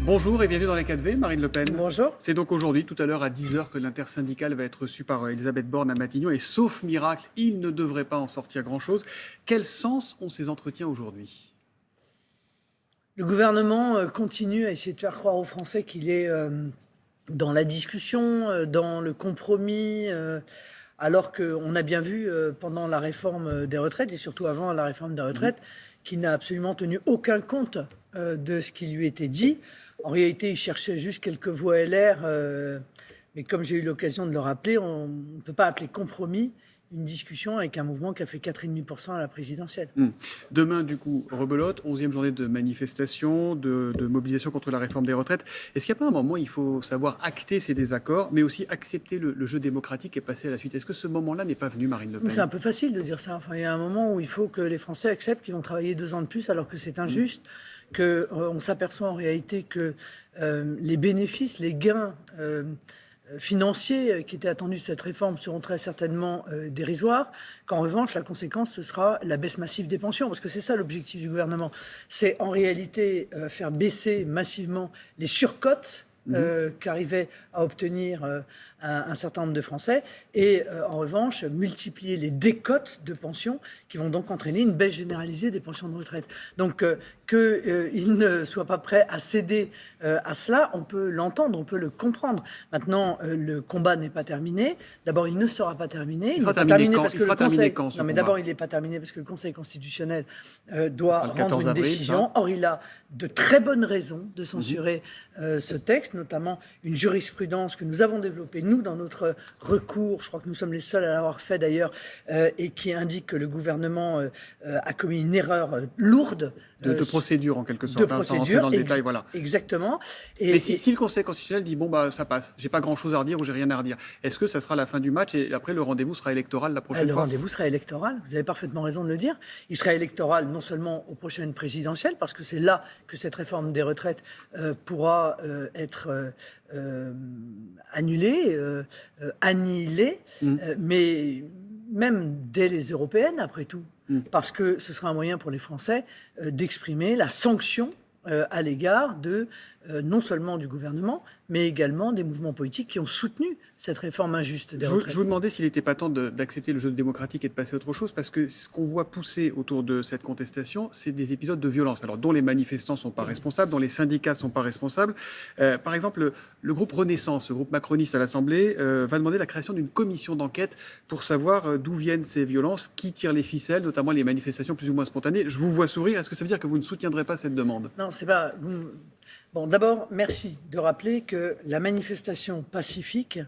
Bonjour et bienvenue dans les 4V, Marine Le Pen. Bonjour. C'est donc aujourd'hui, tout à l'heure à 10h, que l'intersyndicale va être reçue par Elisabeth Borne à Matignon. Et sauf miracle, il ne devrait pas en sortir grand-chose. Quel sens ont ces entretiens aujourd'hui ? Le gouvernement continue à essayer de faire croire aux Français qu'il est dans la discussion, dans le compromis, alors qu'on a bien vu pendant la réforme des retraites, et surtout avant la réforme des retraites, qu'il n'a absolument tenu aucun compte de ce qui lui était dit. En réalité, il cherchait juste quelques voix LR, mais comme j'ai eu l'occasion de le rappeler, on ne peut pas appeler compromis une discussion avec un mouvement qui a fait 4,5% à la présidentielle. Demain, du coup, rebelote, 11e journée de manifestation, de mobilisation contre la réforme des retraites. Est-ce qu'il n'y a pas un moment où il faut savoir acter ces désaccords, mais aussi accepter le jeu démocratique et passer à la suite ? Est-ce que ce moment-là n'est pas venu, Marine Le Pen ? C'est un peu facile de dire ça. Enfin, il y a un moment où il faut que les Français acceptent qu'ils vont travailler 2 ans de plus alors que c'est injuste, qu'on s'aperçoit en réalité que les bénéfices, les gains financiers qui étaient attendus de cette réforme seront très certainement dérisoires, qu'en revanche, la conséquence, ce sera la baisse massive des pensions, parce que c'est ça l'objectif du gouvernement. C'est en réalité faire baisser massivement les surcotes qu'arrivaient à obtenir un certain nombre de Français, et en revanche, multiplier les décotes de pensions qui vont donc entraîner une baisse généralisée des pensions de retraite. Donc, qu'ils ne soient pas prêts à céder à cela, on peut l'entendre, on peut le comprendre. Maintenant, le combat n'est pas terminé. D'abord, il ne sera pas terminé. Il sera terminé quand ? Il sera terminé quand, ce Non, mais combat ? d'abord, il n'est pas terminé parce que le Conseil constitutionnel doit le rendre 14 une avril, décision. ça. Or, il a de très bonnes raisons de censurer ce texte, notamment une jurisprudence que nous avons développée, nous, dans notre recours, je crois que nous sommes les seuls à l'avoir fait d'ailleurs, et qui indique que le gouvernement a commis une erreur lourde. De procédure, en quelque sorte. De Sans rentrer procédure, dans le détail, voilà. Exactement. Mais si le Conseil constitutionnel dit, bon, bah, ça passe, j'ai pas grand-chose à redire ou j'ai rien à redire, est-ce que ça sera la fin du match et après le rendez-vous sera électoral la prochaine fois ? Le rendez-vous sera électoral, vous avez parfaitement raison de le dire. Il sera électoral non seulement aux prochaines présidentielles, parce que c'est là que cette réforme des retraites pourra être annulée, annihilée, mais même dès les européennes, après tout. Parce que ce sera un moyen pour les Français d'exprimer la sanction à l'égard de non seulement du gouvernement, mais également des mouvements politiques qui ont soutenu cette réforme injuste des retraites. Je vous demandais s'il n'était pas temps d'accepter le jeu démocratique et de passer à autre chose, parce que ce qu'on voit pousser autour de cette contestation, c'est des épisodes de violence, alors dont les manifestants ne sont pas responsables, dont les syndicats ne sont pas responsables. Par exemple, le groupe Renaissance, le groupe macroniste à l'Assemblée, va demander la création d'une commission d'enquête pour savoir d'où viennent ces violences, qui tire les ficelles, notamment les manifestations plus ou moins spontanées. Je vous vois sourire, est-ce que ça veut dire que vous ne soutiendrez pas cette demande ? Non, c'est pas... Bon, d'abord, merci de rappeler que la manifestation pacifique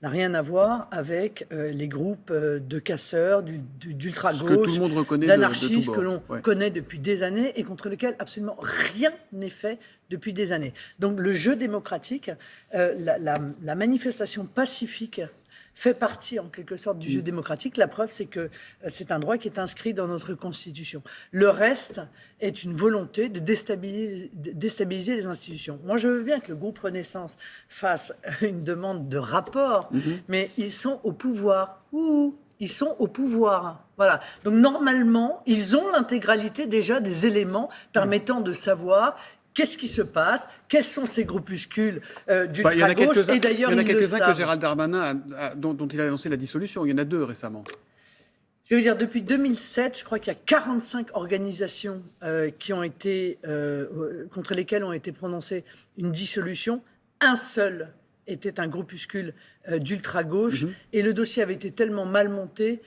n'a rien à voir avec les groupes de casseurs, d'ultra-gauche, d'anarchistes que l'on connaît depuis des années et contre lesquels absolument rien n'est fait depuis des années. Donc le jeu démocratique, la manifestation pacifique fait partie en quelque sorte du jeu démocratique. La preuve, c'est que c'est un droit qui est inscrit dans notre Constitution. Le reste est une volonté de déstabiliser les institutions. Moi, je veux bien que le groupe Renaissance fasse une demande de rapport, mais ils sont au pouvoir. Ils sont au pouvoir. Voilà. Donc normalement, ils ont l'intégralité déjà des éléments permettant de savoir qu'est-ce qui se passe, quels sont ces groupuscules d'ultra-gauche, et d'ailleurs, il y en a quelques-uns que Gérald Darmanin dont il a annoncé la dissolution. Il y en a 2 récemment. Je veux dire, depuis 2007, je crois qu'il y a 45 organisations contre lesquelles ont été prononcées une dissolution. Un seul était un groupuscule d'ultra-gauche, et le dossier avait été tellement mal monté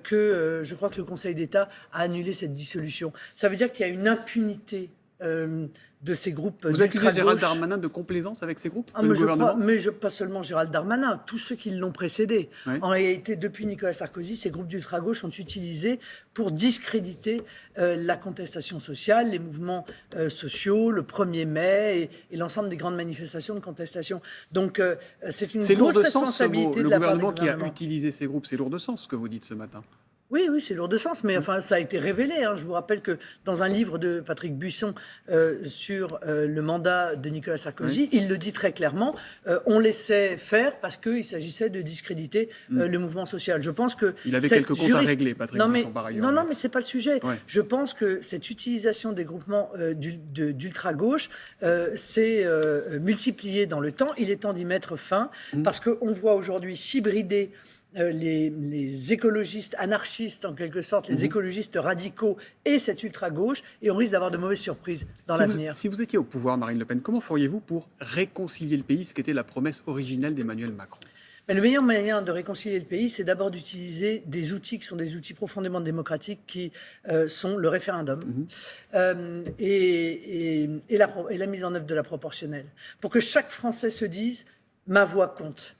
que je crois que le Conseil d'État a annulé cette dissolution. Ça veut dire qu'il y a une impunité de ces groupes. Vous accusez Gérald Darmanin de complaisance avec ces groupes, le gouvernement ? Pas seulement Gérald Darmanin, tous ceux qui l'ont précédé. Oui. En réalité, depuis Nicolas Sarkozy, ces groupes d'ultra-gauche sont utilisés pour discréditer la contestation sociale, les mouvements sociaux, le 1er mai et l'ensemble des grandes manifestations de contestation. Donc, c'est une grosse responsabilité de la part du gouvernement. Le gouvernement qui a utilisé ces groupes, c'est lourd de sens ce que vous dites ce matin. Oui, c'est lourd de sens, mais enfin, ça a été révélé. Je vous rappelle que dans un livre de Patrick Buisson sur le mandat de Nicolas Sarkozy, il le dit très clairement, on laissait faire parce qu'il s'agissait de discréditer le mouvement social. Je pense que il avait quelques comptes à régler, Patrick Buisson, par ailleurs. Non, mais c'est pas le sujet. Ouais. Je pense que cette utilisation des groupements d'ultra-gauche s'est multipliée dans le temps. Il est temps d'y mettre fin parce qu'on voit aujourd'hui s'hybrider les écologistes anarchistes, en quelque sorte, les écologistes radicaux et cette ultra-gauche, et on risque d'avoir de mauvaises surprises dans l'avenir. Si vous étiez au pouvoir, Marine Le Pen, comment feriez-vous pour réconcilier le pays, ce qui était la promesse originelle d'Emmanuel Macron ? Mais le meilleur moyen de réconcilier le pays, c'est d'abord d'utiliser des outils qui sont des outils profondément démocratiques, qui sont le référendum et la mise en œuvre de la proportionnelle, pour que chaque Français se dise « ma voix compte ».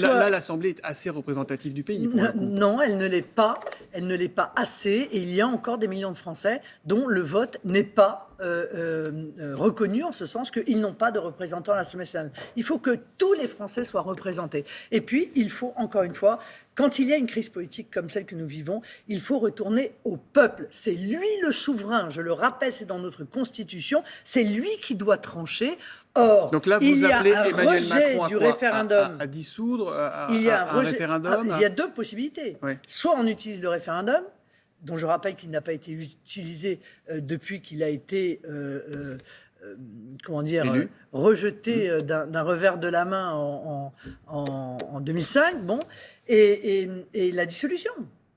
Là, l'Assemblée est assez représentative du pays. Non, elle ne l'est pas. Elle ne l'est pas assez. Et il y a encore des millions de Français dont le vote n'est pas reconnu, en ce sens qu'ils n'ont pas de représentants à l'Assemblée nationale. Il faut que tous les Français soient représentés. Et puis, il faut, encore une fois, quand il y a une crise politique comme celle que nous vivons, il faut retourner au peuple. C'est lui le souverain. Je le rappelle, c'est dans notre Constitution. C'est lui qui doit trancher. Or, donc là, vous appelez Emmanuel Macron du référendum. À dissoudre il y a un référendum. Il y a deux possibilités. Oui. Soit on utilise le référendum, dont je rappelle qu'il n'a pas été utilisé depuis qu'il a été rejeté d'un revers de la main en 2005. Bon, et la dissolution.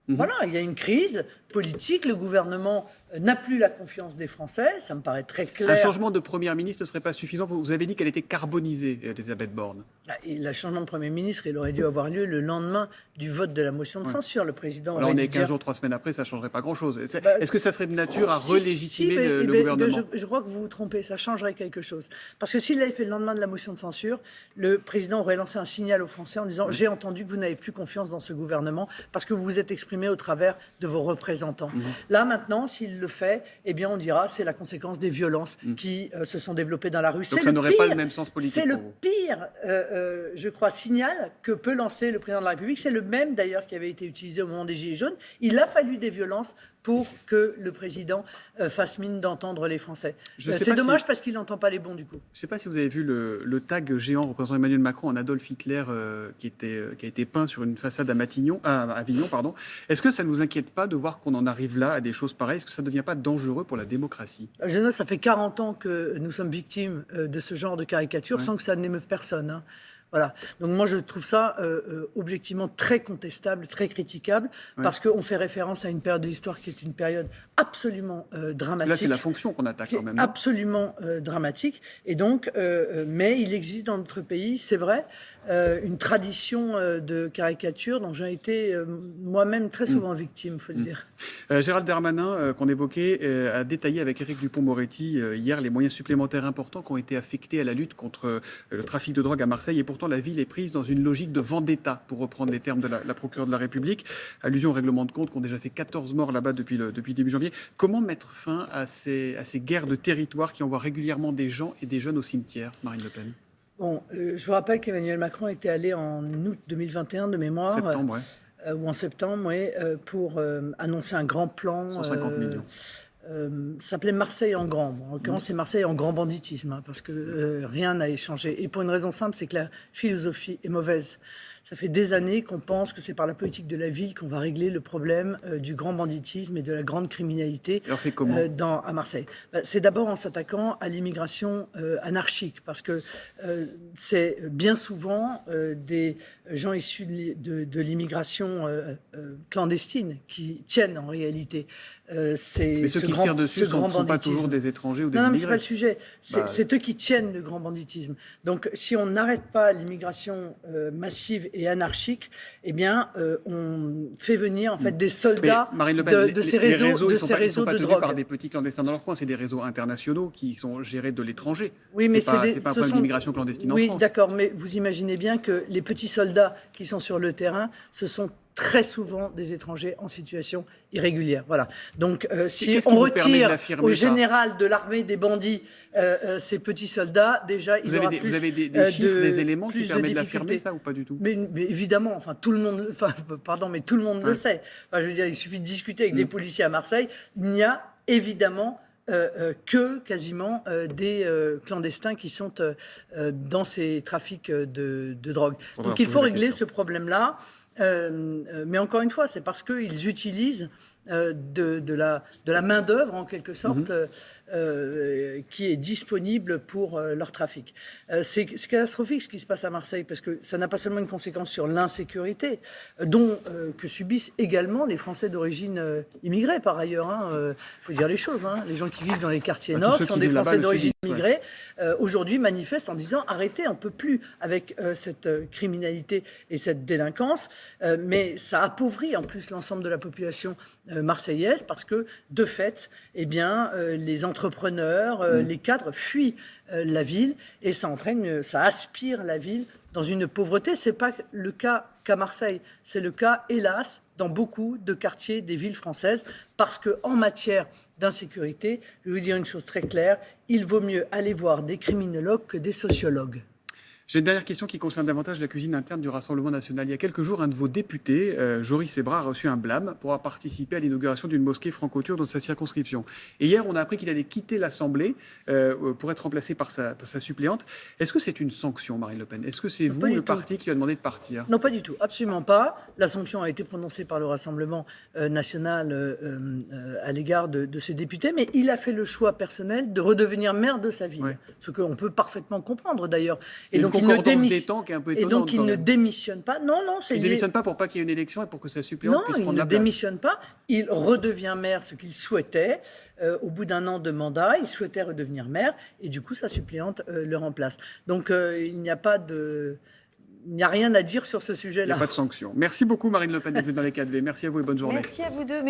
Voilà, il y a une crise politique, le gouvernement n'a plus la confiance des Français, ça me paraît très clair. Un changement de Première ministre ne serait pas suffisant. Vous avez dit qu'elle était carbonisée, Elisabeth Borne. Et le changement de Premier ministre, il aurait dû avoir lieu le lendemain du vote de la motion de censure. Le président. Alors on est 15 jours, 3 semaines après, ça ne changerait pas grand-chose. Est-ce que ça serait de nature à relégitimer le gouvernement ? Je crois que vous vous trompez, ça changerait quelque chose. Parce que s'il l'avait fait le lendemain de la motion de censure, le président aurait lancé un signal aux Français en disant « J'ai entendu que vous n'avez plus confiance dans ce gouvernement parce que vous vous êtes exprimé au travers de vos représentants. » Là, maintenant, s'il le fait, eh bien, on dira c'est la conséquence des violences qui se sont développées dans la rue. Donc ça n'aurait pas le même sens politique. C'est le pire, je crois, signal que peut lancer le président de la République. C'est le même, d'ailleurs, qui avait été utilisé au moment des Gilets jaunes. Il a fallu des violences pour que le président fasse mine d'entendre les Français. C'est dommage parce qu'il n'entend pas les bons, du coup. Je ne sais pas si vous avez vu le tag géant représentant Emmanuel Macron en Adolf Hitler qui a été peint sur une façade à Avignon. Est-ce que ça ne vous inquiète pas de voir qu'on en arrive là à des choses pareilles ? Est-ce que ça ne devient pas dangereux pour la démocratie ? Je note, ça fait 40 ans que nous sommes victimes de ce genre de caricature sans que ça n'émeuve personne. Voilà. Donc moi, je trouve ça objectivement très contestable, très critiquable, parce qu'on fait référence à une période de l'histoire qui est une période absolument dramatique. Là, c'est la fonction qu'on attaque quand même. Absolument dramatique. Et donc, mais il existe dans notre pays, c'est vrai, une tradition de caricature dont j'ai été moi-même très souvent victime, il faut le dire. Gérald Darmanin, qu'on évoquait, a détaillé avec Éric Dupond-Moretti hier les moyens supplémentaires importants qui ont été affectés à la lutte contre le trafic de drogue à Marseille. Et pourtant, la ville est prise dans une logique de vendetta, pour reprendre les termes de la procureure de la République. Allusion au règlement de compte qui ont déjà fait 14 morts là-bas depuis début janvier. Comment mettre fin à ces guerres de territoire qui envoient régulièrement des gens et des jeunes au cimetière, Marine Le Pen ? Bon, je vous rappelle qu'Emmanuel Macron était allé en août 2021 de mémoire. Septembre, ou en septembre, pour annoncer un grand plan. 150 millions. Ça s'appelait Marseille en grand. Bon, en l'occurrence, c'est Marseille en grand banditisme, parce que rien n'a échangé. Et pour une raison simple, c'est que la philosophie est mauvaise. Ça fait des années qu'on pense que c'est par la politique de la ville qu'on va régler le problème du grand banditisme et de la grande criminalité. Alors c'est comment à Marseille. C'est d'abord en s'attaquant à l'immigration anarchique, parce que c'est bien souvent des gens issus de l'immigration clandestine qui tiennent en réalité. Mais ceux qui se tirent dessus ne sont pas toujours des étrangers ou des immigrés. Non, mais ce n'est pas le sujet. C'est eux qui tiennent le grand banditisme. Donc, si on n'arrête pas l'immigration massive et anarchique, eh bien, on fait venir en fait des soldats de ces réseaux ils ne sont pas de tenus drogue. par des petits clandestins dans leur coin. C'est des réseaux internationaux qui sont gérés de l'étranger. Oui, mais c'est pas un problème d'immigration clandestine en France. Oui, d'accord, mais vous imaginez bien que les petits soldats qui sont sur le terrain, ce sont très souvent des étrangers en situation irrégulière. Voilà. Donc, si on retire au général de l'armée des bandits ces petits soldats, déjà, il aura plus Vous avez des chiffres, des éléments qui permettent de l'affirmer, ça, ou pas du tout? Mais évidemment, enfin, tout le monde, mais tout le monde le sait. Enfin, je veux dire, il suffit de discuter avec des policiers à Marseille. Il n'y a évidemment que quasiment des clandestins qui sont dans ces trafics de drogue. Donc il faut régler ce problème-là. Mais encore une fois, c'est parce qu'ils utilisent de la main-d'œuvre, en quelque sorte, qui est disponible pour leur trafic. C'est catastrophique ce qui se passe à Marseille, parce que ça n'a pas seulement une conséquence sur l'insécurité, que subissent également les Français d'origine immigrée, par ailleurs. Il faut dire les choses. Les gens qui vivent dans les quartiers nord sont des Français d'origine immigrée. Aujourd'hui, manifestent en disant « Arrêtez, on ne peut plus avec cette criminalité et cette délinquance ». Mais ça appauvrit en plus l'ensemble de la population marseillaise, parce que, de fait, eh bien, les entrepreneurs, les cadres fuient la ville, et ça aspire la ville dans une pauvreté. Ce n'est pas le cas qu'à Marseille, c'est le cas, hélas, dans beaucoup de quartiers des villes françaises, parce qu'en matière d'insécurité, je vais vous dire une chose très claire, il vaut mieux aller voir des criminologues que des sociologues. J'ai une dernière question qui concerne davantage la cuisine interne du Rassemblement national. Il y a quelques jours, un de vos députés, Joris Sebra, a reçu un blâme pour avoir participé à l'inauguration d'une mosquée franco-turque dans sa circonscription. Et hier, on a appris qu'il allait quitter l'Assemblée pour être remplacé par sa suppléante. Est-ce que c'est une sanction, Marine Le Pen? Est-ce que c'est vous, le parti, qui lui a demandé de partir? Non, pas du tout. Absolument pas. La sanction a été prononcée par le Rassemblement national à l'égard de ce député, mais il a fait le choix personnel de redevenir maire de sa ville. Ce qu'on peut parfaitement comprendre, d'ailleurs. Et donc, il ne démissionne pas. Non, il ne démissionne pas pour pas qu'il y ait une élection et pour que sa suppléante puisse prendre la place. Non, il ne démissionne pas. Il redevient maire, ce qu'il souhaitait. Au bout d'un an de mandat, il souhaitait redevenir maire et du coup, sa suppléante le remplace. Donc, il n'y a rien à dire sur ce sujet-là. Il n'y a pas de sanction. Merci beaucoup, Marine Le Pen, d'être venue dans les 4V. Merci à vous et bonne journée. Merci à vous deux.